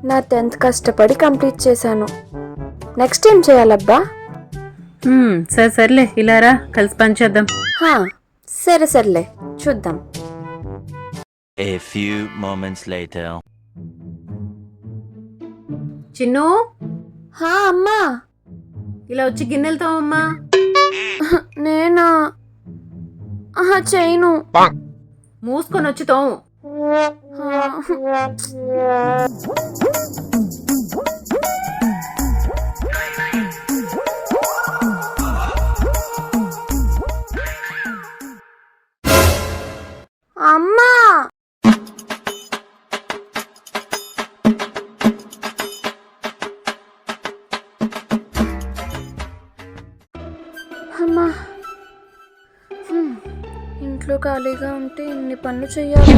నా 10th కష్టపడి complete చేశాను. నెక్స్ట్ ఏం చేయాలబ్బా? సర్లే ఇలా రా, కలిసి పనిచేద్దాం. సర్లే చూద్దాం. A few moments later. Chinnu, అమ్మా. ఇలా వచ్చి గిన్నెలతో అమ్మా. నేనా? చేయను. మూసుకొని వచ్చి తోము. అమ్మా. అమ్మా, ఇంట్లో ఖాళీగా ఉంటే ఇన్ని పనులు చెయ్యాలి.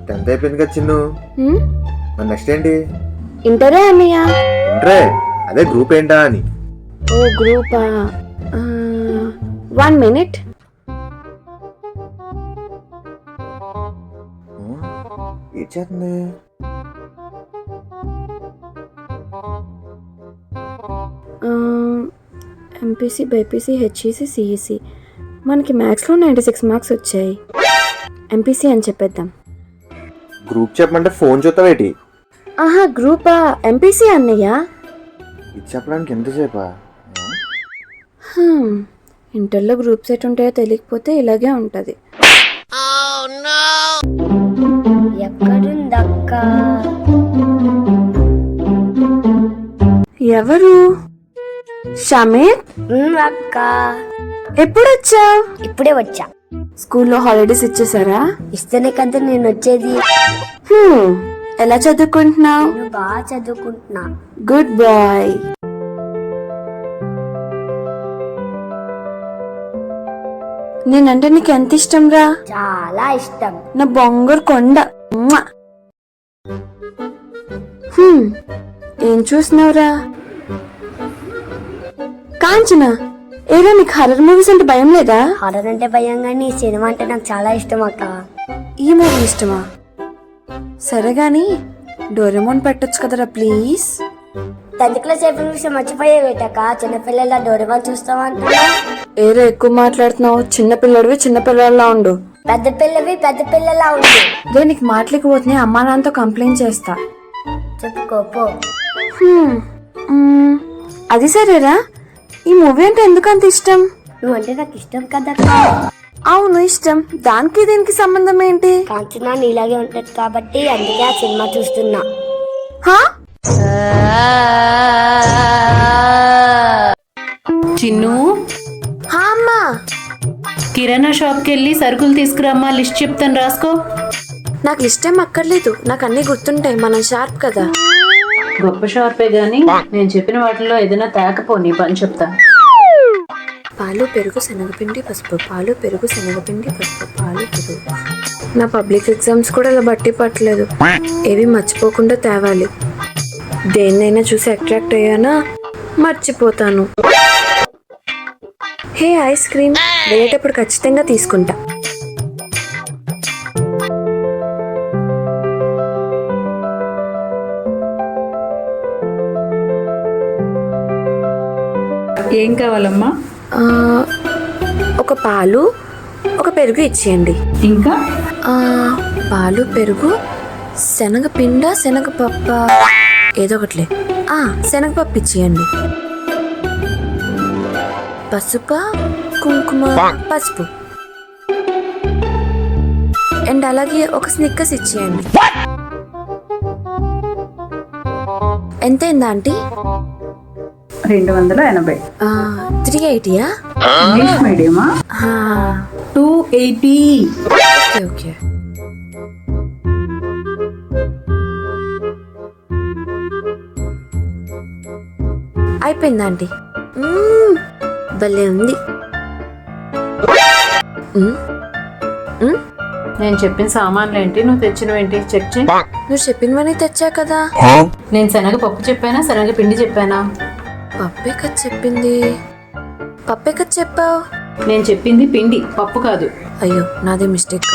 టెన్త్ అయిపోయింది కదా చిన్ను, మరి నెక్స్ట్ ఏంటి? ఇంటరే అన్నయ్య. ఇంటరే? అదే గ్రూప్ ఏంటా అని. ఓ గ్రూపా? 1 minute. ఇచ్చేస్తుంది. MPC, BiPC, HEC, CEC. మనకి మ్యాథ్స్లో 96 మార్క్స్ వచ్చాయి. ఎంపీసీ అని చెప్పేద్దాం. గ్రూప్ చెప్పమంటే ఫోన్ చూస్తావేటి? గ్రూపా? ఎంపీసీ అన్నయ్య. ఇది చెప్పడానికి ఎంతసేపా? ఇంటర్లో గ్రూప్స్ ఎటు ఉంటాయో తెలియకపోతే ఇలాగే ఉంటుంది. ఎక్కడుందక్క? ఎవరు? షమీర్ అక్క. ఎప్పుడొచ్చా? ఇప్పుడే వచ్చా. స్కూల్లో హాలిడేస్ ఇచ్చేసారా? ఇస్తేనే కదా నేను వచ్చేది. ఎలా చదువుకుంటున్నావు? నేను బాగా చదువుకుంటున్నా. Good boy. నేనంటే నీకు ఎంత ఇష్టం రా? చాలా ఇష్టం. నా బొంగరు కొండ. ఏం చూసినావురా? కాంచన. ఏరా, నీకు హర్రర్ మూవీస్ అంటే భయం లేదా? హారర్ అంటే భయం గానీ సినిమా అంటే నాకు చాలా ఇష్టం అక్క. ఈ మూవీ ఇష్టమా? సరే గాని డోరేమోన్ పెట్టొచ్చు కదరా ప్లీజ్. 10th క్లాస్ అయిపోయిన విషయం మర్చిపోయేవేటక్క. చిన్నపిల్లల డోరేమాన్ చూస్తామంటున్నా. ఏరా ఎక్కువ మాట్లాడుతున్నావు? చిన్నపిల్లడివి చిన్నపిల్లలా ఉండు. పెద్ద పిల్లవి పెద్ద పిల్లలా ఉంది. రే, నీకు మాటలేకపోతున్నాయి, అమ్మా నాన్నతో కంప్లైంట్ చేస్తా. చెప్పుకోపో. అది సరేరా, ఈ మూవీ అంటే ఎందుకు అంత ఇష్టం? నువ్వంటే నాకు ఇష్టం కదా. అవును ఇష్టం. దానికి దీనికి సంబంధం ఏంటి? కాంచనా నీలాగే ఉంటది కాబట్టి అందుకే ఆ సినిమా చూస్తున్నా. చిన్ను, అమ్మా. కిరాణా షాప్కి వెళ్ళి సరుకులు తీసుకురామ్మా. లిస్ట్ చెప్తాను, రాసుకో. నాకు లిస్ట్ ఏం అక్కర్లేదు, నాకు అన్ని గుర్తుంటాయి. మనం షార్ప్ కదా. గొప్ప షార్పే గాని నేను చెప్పిన వాటిలో ఏదైనా తేకపో, నీ పని చెప్తా. పాలు, పెరుగు, శనగపిండి, పసుపు. పాలు, పెరుగు, శనగపిండి, పసుపు. పాలు, పెరుగు. నా పబ్లిక్ ఎగ్జామ్స్ కూడా ఇలా బట్టి పట్టలేదు. ఏవి మర్చిపోకుండా తేవాలి. దేన్నైనా చూసి అట్రాక్ట్ అయ్యానా మర్చిపోతాను. హే, ఐస్ క్రీమ్ వెళ్ళేటప్పుడు ఖచ్చితంగా తీసుకుంటా. ఏం కావాలమ్మా? ఒక పాలు, ఒక పెరుగు ఇచ్చేయండి. ఇంకా పాలు, పెరుగు, శనగపిండ, శనగపప్ప, ఏదో ఒకటిలే. శనగపప్పు ఇచ్చేయండి. పసుపు, కుంకుమ, పసుపు. అండ్ అలాగే ఒక స్నిక్కర్స్ ఇచ్చేయండి. ఎంతైందా ఆంటీ? 280. 380యా? ఇంగ్లీష్ మీడియమా? 280. ఓకే. అయిపోయిందా ఆంటీ? భలే ఉంది. నేను చెప్పిన సామాన్లు ఏంటి, నువ్వు తెచ్చినవేంటి చెక్ చేయి. నువ్వు చెప్పినవన్నీ తెచ్చా కదా. నేను శనగపప్పు చెప్పానా, శనగపిండి చెప్పానా? పప్పే కదా చెప్పింది. పప్పే కదా చెప్పావు. నేను చెప్పింది పిండి పప్పు కాదు. అయ్యో నాదే మిస్టేక్.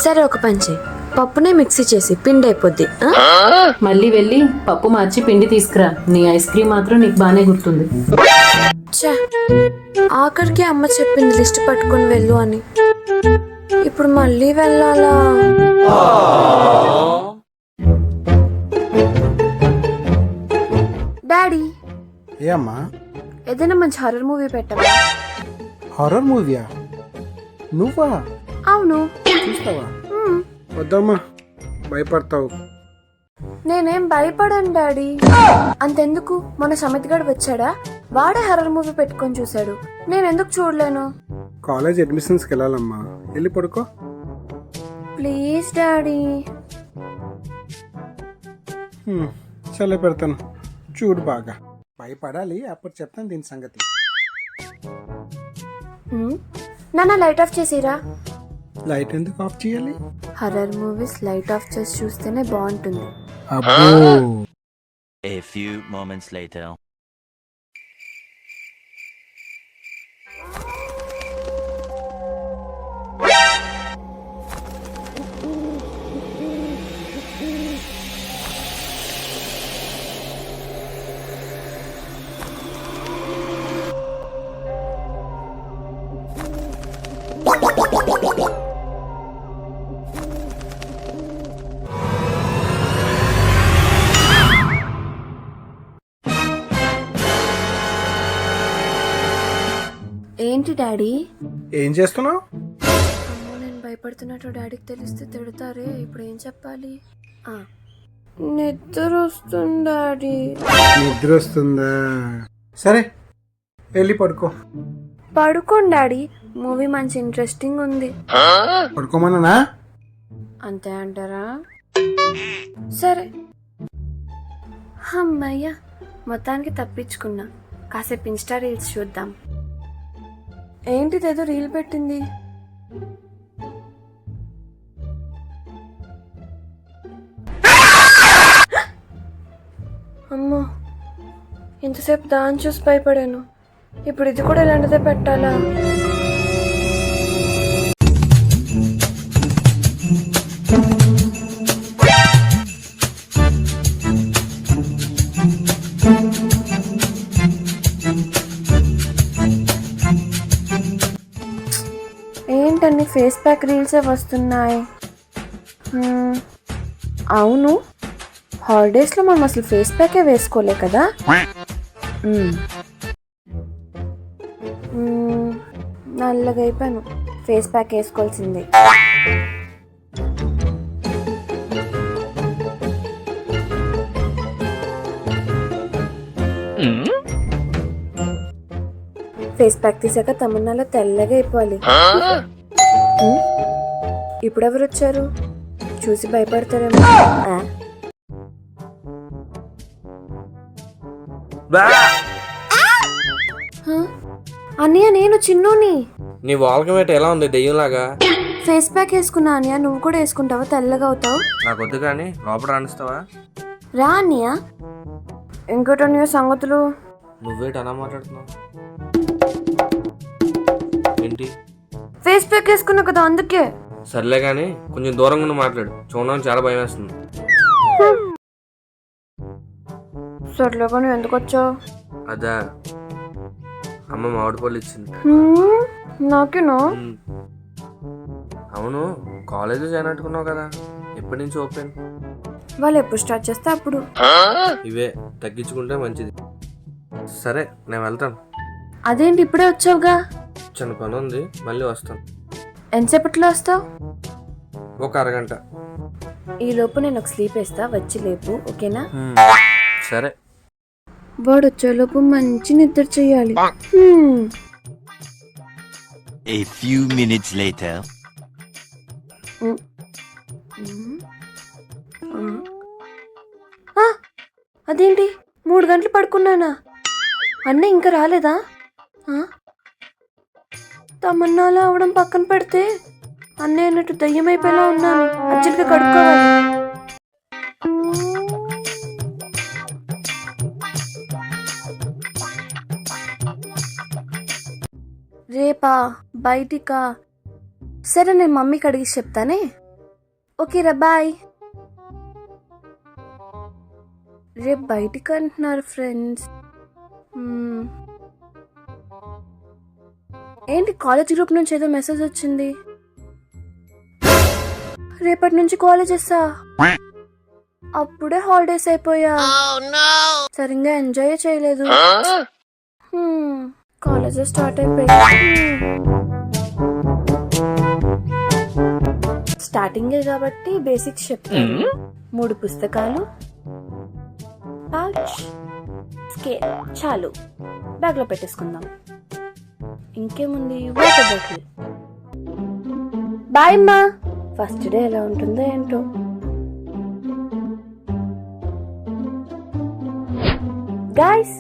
సరే ఒక పని చేయి, పప్పునే మిక్సీ చేసి పిండి అయిపోద్ది. మళ్ళీ వెళ్ళి పప్పు మార్చి పిండి తీసుకురా. నీ ఐస్ క్రీమ్ మాత్రం నీకు బానే గుర్తుంది. ఛే, ఆఖరికి అమ్మ చెప్పింది లిస్ట్ పట్టుకొని వెళ్ళు అని. ఇప్పుడు మళ్ళీ వెళ్ళాలా? డాడీ, ఏ అమ్మా? ఏదైనా మంచి హారర్ మూవీ పెట్టవా? హారర్ మూవీయా? నువ్వా? అవును. చూస్తావా? వద్దమ్మా, భయపడతావు. నేనేం భయపడను డాడీ. అంతెందుకు, మన సమిత్ గడు వచ్చాడా, వాడే హారర్ మూవీ పెట్టుకొని చూశాడు. నేను ఎందుకు చూడలేను? కాలేజ్ అడ్మిషన్స్కి వెళ్ళాలమ్మా, వెళ్ళి పడుకో. Please daddy. చల్లే పెడతాను, చూడు బాగా. భయపడాలి, అప్పుడు చెప్తాను దీని సంగతి. నాన్న లైట్ ఆఫ్ చేసిరా. లైట్ ఎందుకు ఆఫ్ చేయాలి? హర్రర్ మూవీస్ లైట్ ఆఫ్ చేసి చూస్తేనే బాగుంటుంది. అబ్బో, A few moments later. ఏంటి డాడీ? ఏం చేస్తున్నావు? అమ్మో, నేను భయపడుతున్నట్టు డాడీకి తెలిస్తే తిడతారే. ఇప్పుడు ఏం చెప్పాలి? నిద్ర వస్తుంది డాడీ. నిద్ర వస్తుందా? సరే వెళ్ళి పడుకో. పడుకోండి డాడీ, మూవీ మంచి ఇంట్రెస్టింగ్ ఉంది. పడుకోమన్నా? అంతే అంటారా? సరే. అమ్మయ్య, మొత్తానికి తప్పించుకున్నా. కాసేపు ఇన్స్టా రీల్స్ చూద్దాం. ఏంటిదేదో రీల్ పెట్టింది. అమ్మో, ఇంతసేపు దాన్ని చూసి భయపడాను. ఇప్పుడు ఇది కూడా ఇలాంటిదే పెట్టాలా? ఏంటన్ని ఫేస్ ప్యాక్ రీల్సే వస్తున్నాయి. అవును, హాలిడేస్లో మనం అసలు ఫేస్ ప్యాకే వేసుకోలే కదా. నల్లగా అయిపోయాను, ఫేస్ ప్యాక్ వేసుకోవాల్సిందే. ఫేస్ ప్యాక్ తీసాక తమన్నాలో తెల్లగా అయిపోవాలి. ఇప్పుడు ఎవరు వచ్చారు? చూసి భయపడతారేమో. అన్నయ్య, నేను చిన్నోని. నీ వాల్కం ఏంటి ఎలా ఉంది దెయ్యంలాగా? ఫేస్ ప్యాక్ వేసుకున్నా అన్నయ్య, నువ్వు కూడా వేసుకుంటావా? తెల్లగా అవుతావు. నాకు వద్దు కానీ లోపల రాణిస్తావా? రా అన్నయ్య. ఇంకోటి అన్నయ్య సంగతులు. నువ్వేటి అలా మాట్లాడుతున్నావు ఏంటి? ఫేస్ ప్యాక్ వేసుకున్నా కదా అందుకే. సర్లే కానీ కొంచెం దూరంగా ఉండి మాట్లాడు, చూడడానికి చాలా భయం వేస్తుంది. సర్లేగా, నువ్వు ఎందుకు వచ్చావు? అదా, అమ్మ మామిడి పళ్ళు ఇచ్చింది. నాకేనా? అవును, కాలేజ్ జాయిన్ అంటుకున్నావు కదా, ఎప్పటి నుంచి ఓపెన్? వాళ్ళు ఎప్పుడు స్టార్ట్ చేస్తే అప్పుడు. ఇవే తగ్గించుకుంటే మంచిది. సరే నేను వెళ్తాను. అదేంటి ఇప్పుడే వచ్చావుగా? చిన్న పని ఉంది, మళ్ళీ వస్తాను. ఎంతసేపట్లో వస్తావు? ఒక అరగంట. ఈ లోపు నేను ఒక స్లీప్ వేస్తా, వచ్చి లేపు, ఓకేనా? సరే. వాడు వచ్చేలోపు మంచి నిద్ర చెయ్యాలి. A few minutes later. అదేంటి 3 గంటలు పడుకున్నానా? అన్న ఇంకా రాలేదా? తమన్నాలా అవడం పక్కన పెడితే అన్నయ్య అన్నట్టు దయ్యమైపోయేలా ఉన్నాను. అర్జెంట్గా కడుక్కోవాలి. రేపు రేపా బయటికా? సరే నేను మమ్మీకి అడిగి చెప్తానే. ఓకేరా బాయ్. రేపు బయటికి అంటున్నారు ఫ్రెండ్స్. ఏంటి కాలేజ్ గ్రూప్ నుంచి ఏదో మెసేజ్ వచ్చింది. రేపటి నుంచి కాలేజెసా? అప్పుడే హాలిడేస్ అయిపోయా. సరిగ్గా ఎంజాయ్ చేయలేదు. కాలేజ్ స్టార్ట్ అయిపోయి స్టార్టింగే కాబట్టి బేసిక్స్ చెప్తాను. 3 పుస్తకాలు, పౌచ్, స్కేల్ చాలు. బ్యాగ్లో పెట్టేసుకుందాం. ఇంకేముంది, వాటర్ బాటిల్. బాయ్ అమ్మా. ఫస్ట్ డే ఎలా ఉంటుందో ఏంటో. గాయ్స్,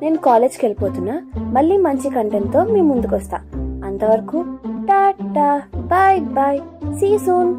నేను కాలేజ్కి వెళ్ళిపోతున్నా. మళ్ళీ మంచి కంటెంట్తో మీ ముందుకు వస్తా. అంతవరకు tata, bye bye, see soon.